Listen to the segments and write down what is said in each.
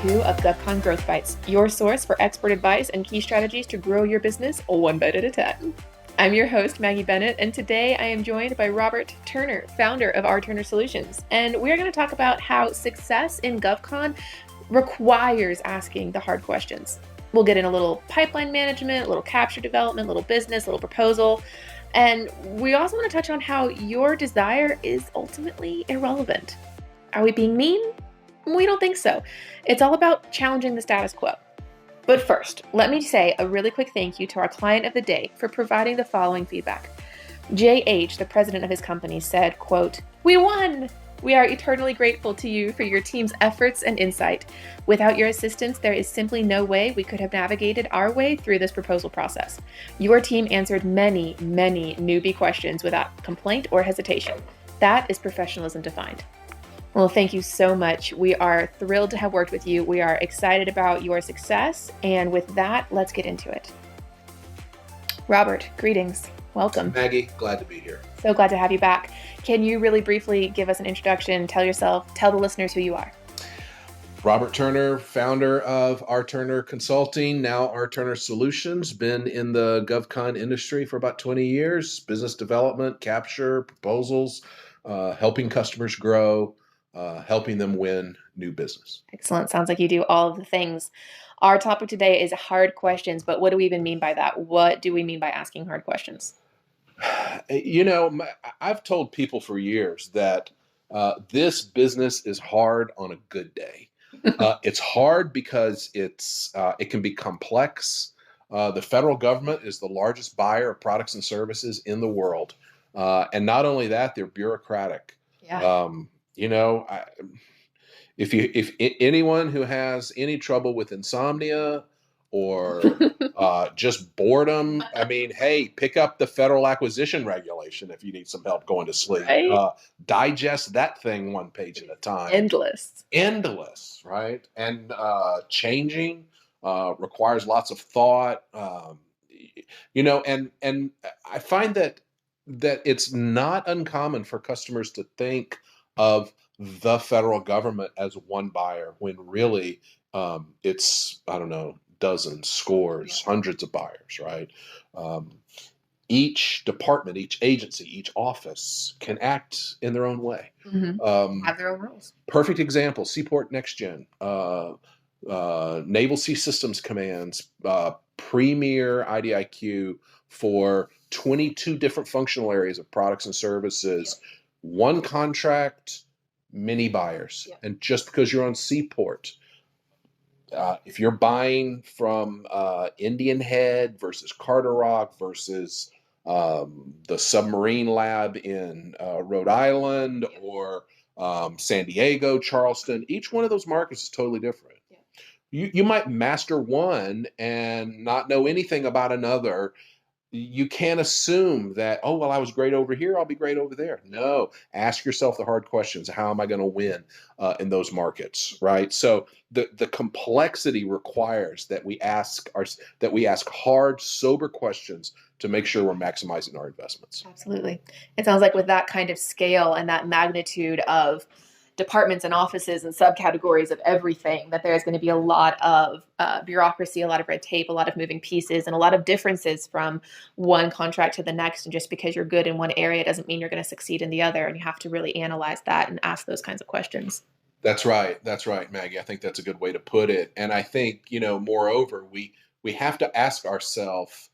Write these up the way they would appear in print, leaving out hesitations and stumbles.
2 of GovCon Growth Bites, your source for expert advice and key strategies to grow your business one bite at a time. I'm your host, Maggie Bennett, and today I am joined by Robert Turner, founder of Our Turner Solutions. And we're going to talk about how success in GovCon requires asking the hard questions. We'll get in a little pipeline management, a little capture development, a little business, a little proposal. And we also want to touch on how your desire is ultimately irrelevant. Are we being mean? We don't think so. It's all about challenging the status quo. But first, let me say a really quick thank you to our client of the day for providing the following feedback. JH, the president of his company, said, quote, "We won! We are eternally grateful to you for your team's efforts and insight. Without your assistance, there is simply no way we could have navigated our way through this proposal process. Your team answered many, many newbie questions without complaint or hesitation. That is professionalism defined." Well, thank you so much. We are thrilled to have worked with you. We are excited about your success. And with that, let's get into it. Robert, greetings. Welcome. Maggie, glad to be here. So glad to have you back. Can you really briefly give us an introduction, tell the listeners who you are? Robert Turner, founder of Our Turner Consulting, now Our Turner Solutions, been in the GovCon industry for about 20 years, business development, capture, proposals, helping customers grow, helping them win new business. Excellent. Sounds like you do all of the things. Our topic today is hard questions, but what do we even mean by that? What do we mean by asking hard questions? You know, I've told people for years that this business is hard on a good day. It's hard because it can be complex. The federal government is the largest buyer of products and services in the world. And not only that, they're bureaucratic. Yeah. If anyone who has any trouble with insomnia or just boredom, I mean, hey, pick up the federal acquisition regulation if you need some help going to sleep. Right? Digest that thing one page at a time. Endless, right? And changing requires lots of thought. And I find that it's not uncommon for customers to think of the federal government as one buyer when really it's, I don't know, dozens, scores, hundreds of buyers, right? Each department, each agency, each office can act in their own way. Mm-hmm. Have their own rules. Perfect example, Seaport NextGen, Naval Sea Systems Command's premier IDIQ for 22 different functional areas of products and services, one contract, many buyers. And just because you're on Seaport, if you're buying from Indian Head versus Carter Rock versus the submarine lab in Rhode Island or San Diego, Charleston, each one of those markets is totally different. You might master one and not know anything about another. You can't assume that, oh, well, I was great over here, I'll be great over there. No, ask yourself the hard questions. How am I going to win in those markets, right? So the complexity requires that we ask hard, sober questions to make sure we're maximizing our investments. Absolutely. It sounds like with that kind of scale and that magnitude of departments and offices and subcategories of everything, that there's going to be a lot of bureaucracy, a lot of red tape, a lot of moving pieces, and a lot of differences from one contract to the next. And just because you're good in one area doesn't mean you're going to succeed in the other. And you have to really analyze that and ask those kinds of questions. That's right, Maggie. I think that's a good way to put it. And I think, moreover, we have to ask ourselves,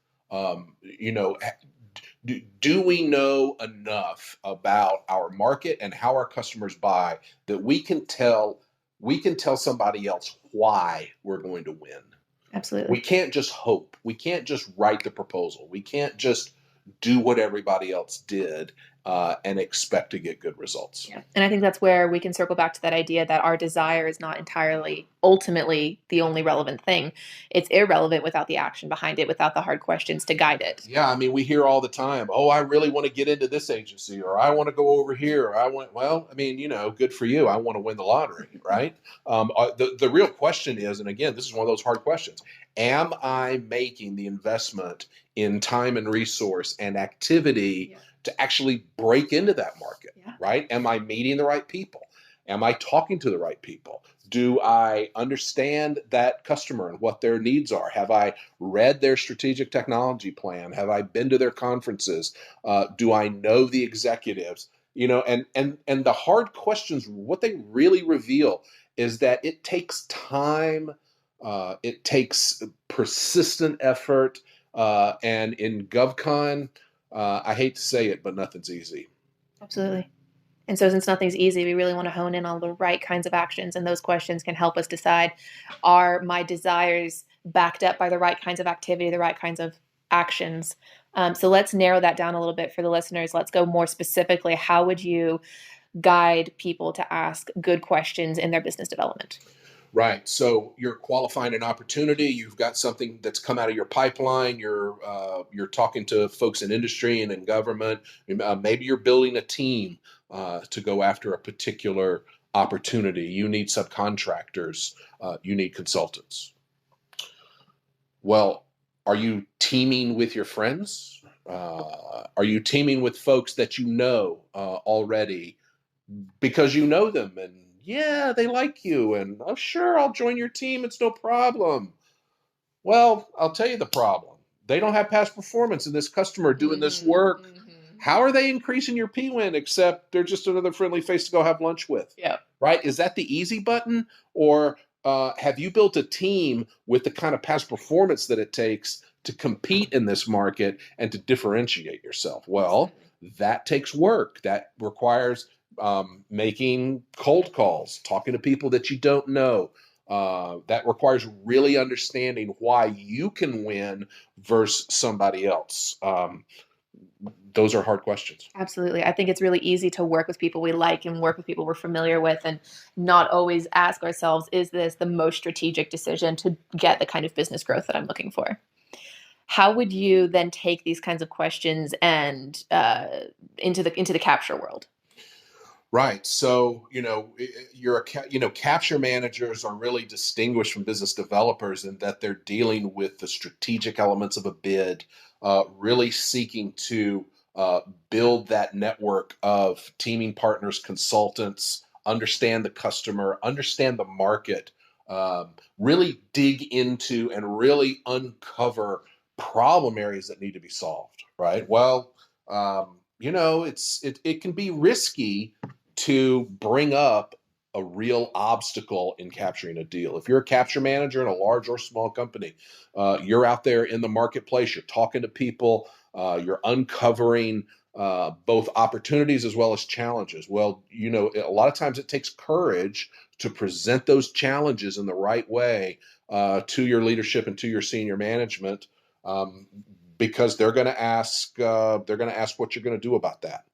do we know enough about our market and how our customers buy that we can tell somebody else why we're going to win? Absolutely. We can't just hope. We can't just write the proposal. We can't just do what everybody else did and expect to get good results. Yeah. And I think that's where we can circle back to that idea that our desire is not entirely ultimately the only relevant thing. It's irrelevant without the action behind it, without the hard questions to guide it. Yeah, I mean, we hear all the time, oh, I really want to get into this agency, or I want to go over here, or good for you. I want to win the lottery, right? The real question is, and again, this is one of those hard questions, am I making the investment in time and resource and activity to actually break into that market, right? Am I meeting the right people? Am I talking to the right people? Do I understand that customer and what their needs are? Have I read their strategic technology plan? Have I been to their conferences? Do I know the executives? And the hard questions, what they really reveal is that it takes time, it takes persistent effort, and in GovCon, I hate to say it, but nothing's easy. Absolutely. And so, since nothing's easy, we really want to hone in on the right kinds of actions. And those questions can help us decide, are my desires backed up by the right kinds of activity, the right kinds of actions? So, let's narrow that down a little bit for the listeners. Let's go more specifically. How would you guide people to ask good questions in their business development? Right. So you're qualifying an opportunity. You've got something that's come out of your pipeline. You're talking to folks in industry and in government. Maybe you're building a team to go after a particular opportunity. You need subcontractors. You need consultants. Well, are you teaming with your friends? Are you teaming with folks that you know already because you know them and yeah, they like you and oh sure, I'll join your team, it's no problem. Well, I'll tell you the problem. They don't have past performance in this customer doing this work. How are they increasing your P-win except they're just another friendly face to go have lunch with? Yeah. Right? Is that the easy button? Or have you built a team with the kind of past performance that it takes to compete in this market and to differentiate yourself? Well, that takes work. That requires making cold calls, talking to people that you don't know. That requires really understanding why you can win versus somebody else. Those are hard questions. Absolutely. I think it's really easy to work with people we like and work with people we're familiar with and not always ask ourselves, is this the most strategic decision to get the kind of business growth that I'm looking for? How would you then take these kinds of questions and into the capture world? Right. So, capture managers are really distinguished from business developers in that they're dealing with the strategic elements of a bid, really seeking to build that network of teaming partners, consultants, understand the customer, understand the market, really dig into and really uncover problem areas that need to be solved. Right. Well, it can be risky to bring up a real obstacle in capturing a deal. If you're a capture manager in a large or small company, you're out there in the marketplace, you're talking to people, you're uncovering both opportunities as well as challenges. Well, a lot of times it takes courage to present those challenges in the right way to your leadership and to your senior management, because they're going to ask what you're going to do about that.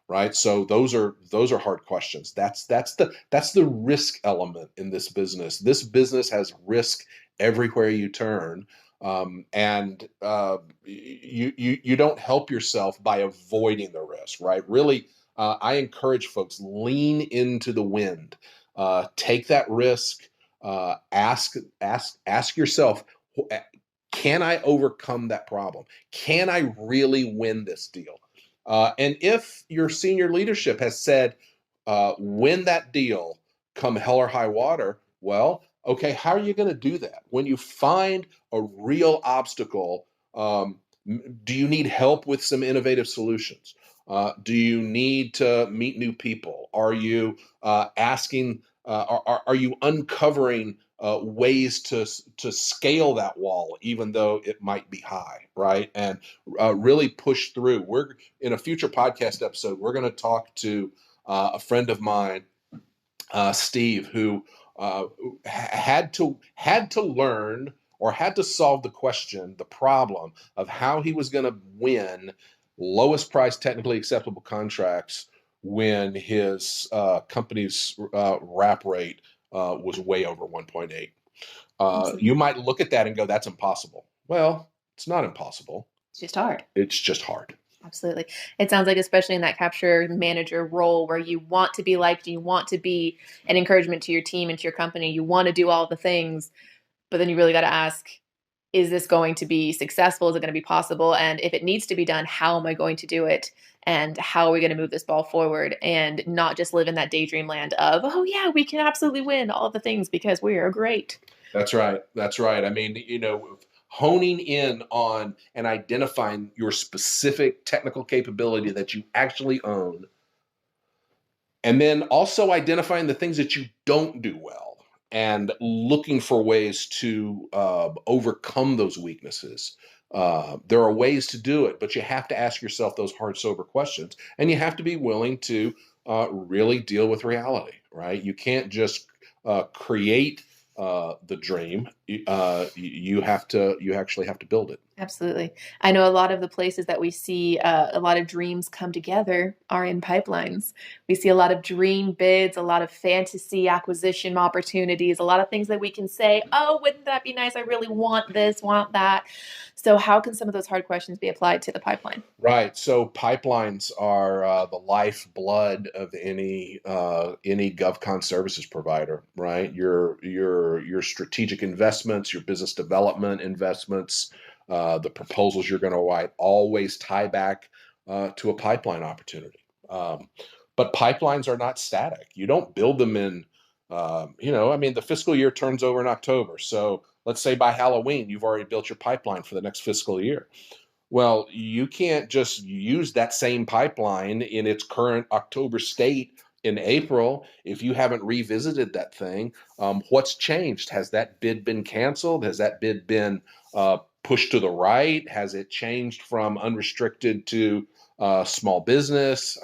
Right. So those are hard questions. That's the risk element in this business. This business has risk everywhere you turn. And you don't help yourself by avoiding the risk, right? Really, I encourage folks, lean into the wind, take that risk, ask yourself, can I overcome that problem? Can I really win this deal? And if your senior leadership has said, win that deal, come hell or high water, well, okay, how are you going to do that? When you find a real obstacle, do you need help with some innovative solutions? Do you need to meet new people? Are you are you uncovering ways to scale that wall, even though it might be high, right? And really push through. We're in a future podcast episode. We're going to talk to a friend of mine, Steve, who had to learn or had to solve the problem of how he was going to win lowest price technically acceptable contracts when his company's wrap rate was way over 1.8. You might look at that and go, that's impossible. Well, it's not impossible. It's just hard. It's just hard. Absolutely. It sounds like, especially in that capture manager role where you want to be liked, you want to be an encouragement to your team and to your company, you want to do all the things, but then you really got to ask, is this going to be successful? Is it going to be possible? And if it needs to be done, how am I going to do it? and how are we going to move this ball forward, and not just live in that daydream land of, oh yeah, we can absolutely win all the things because we are great. That's right. That's right. I mean, honing in on and identifying your specific technical capability that you actually own, and then also identifying the things that you don't do well and looking for ways to overcome those weaknesses. There are ways to do it, but you have to ask yourself those hard, sober questions, and you have to be willing to really deal with reality, right? You can't just create the dream. You actually have to build it. Absolutely. I know a lot of the places that we see a lot of dreams come together are in pipelines. We see a lot of dream bids, a lot of fantasy acquisition opportunities, a lot of things that we can say, oh, wouldn't that be nice? I really want this, want that. So, how can some of those hard questions be applied to the pipeline? Right. So pipelines are the lifeblood of any GovCon services provider. Right. Your strategic investments, your business development investments, the proposals you're going to write always tie back to a pipeline opportunity. But pipelines are not static. You don't build them in. I mean, the fiscal year turns over in October. So let's say by Halloween, you've already built your pipeline for the next fiscal year. Well, you can't just use that same pipeline in its current October state in April if you haven't revisited that thing. What's changed? Has that bid been canceled? Has that bid been pushed to the right? Has it changed from unrestricted to small business?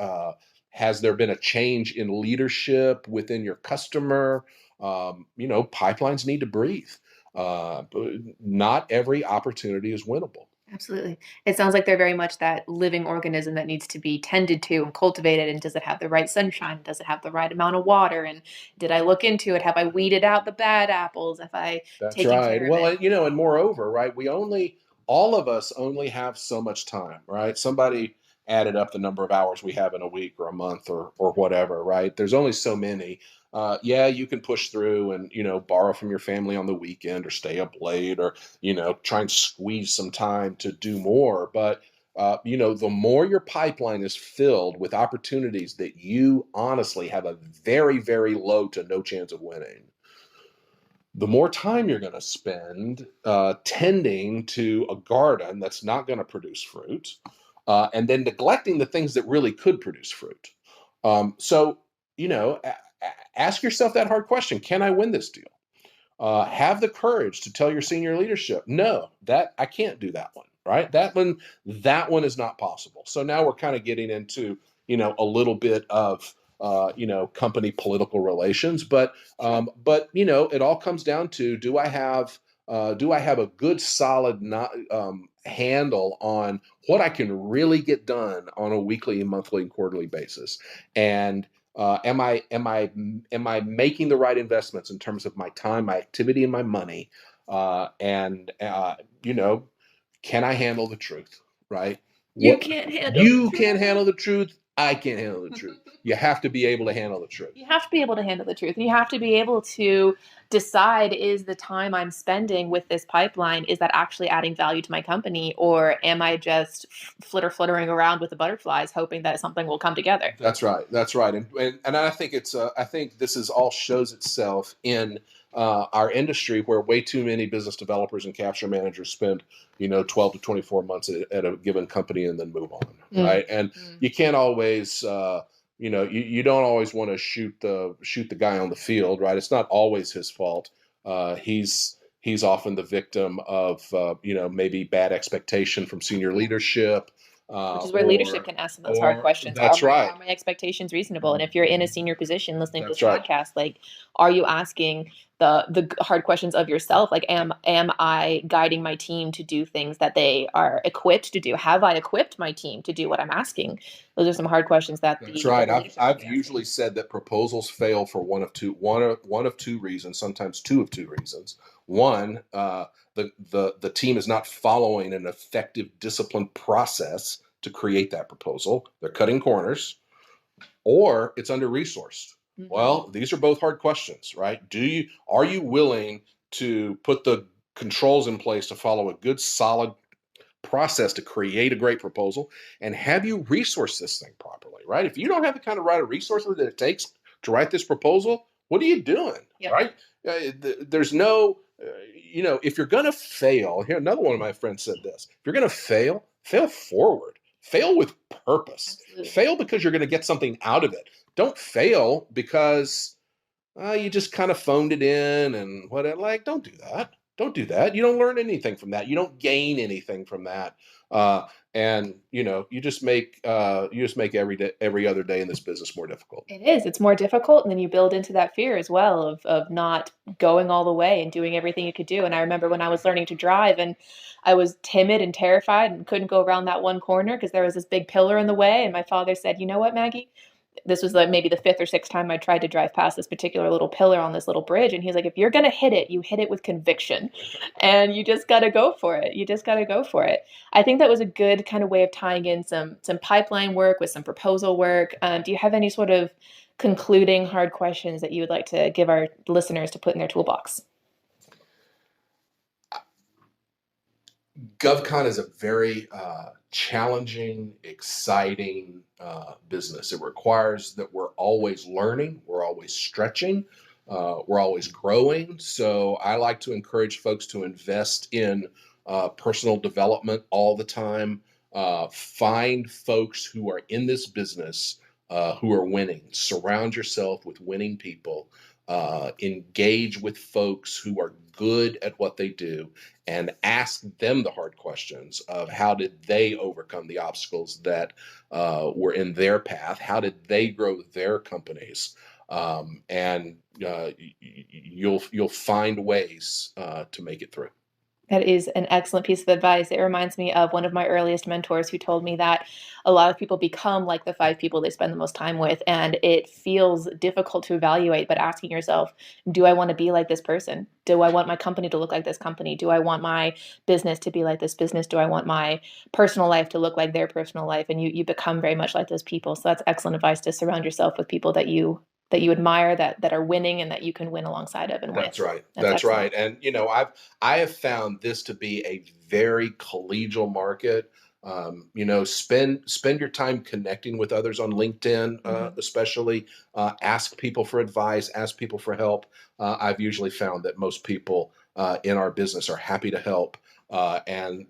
Has there been a change in leadership within your customer? Pipelines need to breathe. Not every opportunity is winnable. Absolutely. It sounds like they're very much that living organism that needs to be tended to and cultivated. And does it have the right sunshine? Does it have the right amount of water? And did I look into it? Have I weeded out the bad apples? Have I That's taken right. care of Well, it? and moreover, right, all of us only have so much time, right? Somebody added up the number of hours we have in a week or a month or whatever, right? There's only so many. Yeah, you can push through and, borrow from your family on the weekend or stay up late or, try and squeeze some time to do more. But, the more your pipeline is filled with opportunities that you honestly have a very, very low to no chance of winning, the more time you're going to spend tending to a garden that's not going to produce fruit, and then neglecting the things that really could produce fruit. So, ask yourself that hard question: can I win this deal? Have the courage to tell your senior leadership, no, that I can't do that one. Right? That one is not possible. So now we're kind of getting into a little bit of company political relations, but it all comes down to do I have a good solid handle on what I can really get done on a weekly, monthly, and quarterly basis, and am I making the right investments in terms of my time, my activity, and my money? And can I handle the truth? Right? You What can't handle you the can't truth. handle the truth. I can't handle the truth. You have to be able to handle the truth. You have to be able to handle the truth. And you have to be able to decide, is the time I'm spending with this pipeline, is that actually adding value to my company? Or am I just fluttering around with the butterflies hoping that something will come together? That's right. That's right. And I think I think this is all shows itself in our industry where way too many business developers and capture managers spend 12 to 24 months at a given company and then move on. Right. And you can't always you don't always want to shoot the guy on the field. Right. It's not always his fault. He's often the victim of maybe bad expectation from senior leadership. Which is where leadership Or can ask some of those hard or questions. Are That's my right. are my expectations reasonable? And if you're in a senior position listening to this That's right. podcast, like, are you asking the hard questions of yourself? Like, am I guiding my team to do things that they are equipped to do? Have I equipped my team to do what I'm asking? Those are some hard questions that That's the right. leadership will I've be asking. usually said that proposals fail for one of two reasons, sometimes two of two reasons. One, the team is not following an effective, disciplined process to create that proposal. They're cutting corners, or it's under resourced. Well, these are both hard questions, right? Are you willing to put the controls in place to follow a good, solid process to create a great proposal, and have you resource this thing properly, right? If you don't have the kind of writer resources that it takes to write this proposal, what are you doing, Yep. right? There's no, if you're going to fail, here, another one of my friends said this: if you're going to fail, fail forward, fail with purpose, Absolutely. fail because you're going to get something out of it. Don't fail because you just kind of phoned it in and what, like, don't do that. Don't do that. You don't learn anything from that. You don't gain anything from that. And you just make every other day in this business more difficult. It is. It's more difficult, and then you build into that fear as well of not going all the way and doing everything you could do. And I remember when I was learning to drive, and I was timid and terrified and couldn't go around that one corner because there was this big pillar in the way. And my father said, "You know what, Maggie?" This was like maybe the fifth or sixth time I tried to drive past this particular little pillar on this little bridge. And he's like, "If you're going to hit it, you hit it with conviction, and you just got to go for it. You just got to go for it." I think that was a good kind of way of tying in some pipeline work with some proposal work. Do you have any sort of concluding hard questions that you would like to give our listeners to put in their toolbox? GovCon is a very challenging, exciting business. It requires that we're always learning, we're always stretching, we're always growing. So I like to encourage folks to invest in personal development all the time. Find folks who are in this business who are winning. Surround yourself with winning people. Engage with folks who are good at what they do, and ask them the hard questions of how did they overcome the obstacles that were in their path? How did they grow their companies? And you'll find ways to make it through. That is an excellent piece of advice. It reminds me of one of my earliest mentors who told me that a lot of people become like the 5 people they spend the most time with, and it feels difficult to evaluate, but asking yourself, do I want to be like this person? Do I want my company to look like this company? Do I want my business to be like this business? Do I want my personal life to look like their personal life? And you become very much like those people. So that's excellent advice, to surround yourself with people that you admire, that are winning, and that you can win alongside of and with. That's right. That's That's excellent. right. And I have found this to be a very collegial market. Spend your time connecting with others on LinkedIn, especially. Ask people for advice. Ask people for help. I've usually found that most people in our business are happy to help. And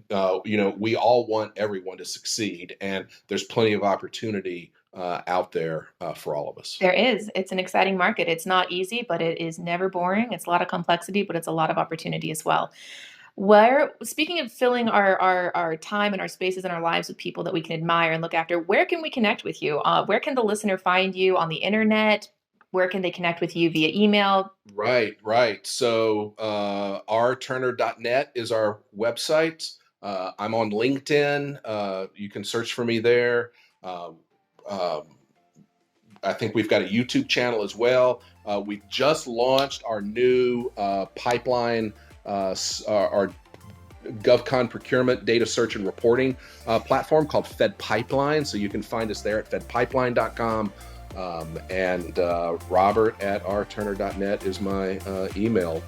we all want everyone to succeed, and there's plenty of opportunity out there for all of us. There is. It's an exciting market. It's not easy, but it is never boring. It's a lot of complexity, but it's a lot of opportunity as well. Speaking of filling our time and our spaces in our lives with people that we can admire and look after, where can we connect with you? Where can the listener find you on the internet? Where can they connect with you via email? Right. So rturner.net is our website. I'm on LinkedIn. You can search for me there. I think we've got a YouTube channel as well. We just launched our new pipeline, our GovCon procurement data search and reporting platform called Fed Pipeline. So you can find us there at fedpipeline.com. And Robert at rturner.net is my email.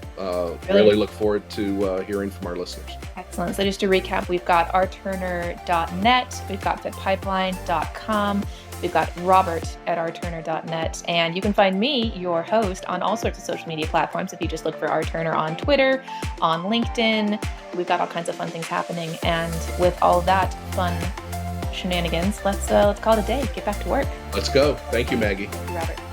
Really look forward to hearing from our listeners. Excellent. So just to recap, we've got rturner.net, we've got fedpipeline.com, we've got Robert at rturner.net, and you can find me, your host, on all sorts of social media platforms. If you just look for rturner on Twitter, on LinkedIn, we've got all kinds of fun things happening. And with all that fun shenanigans, let's call it a day. Get back to work. Let's go. Thank you, Maggie. Thank you, Robert.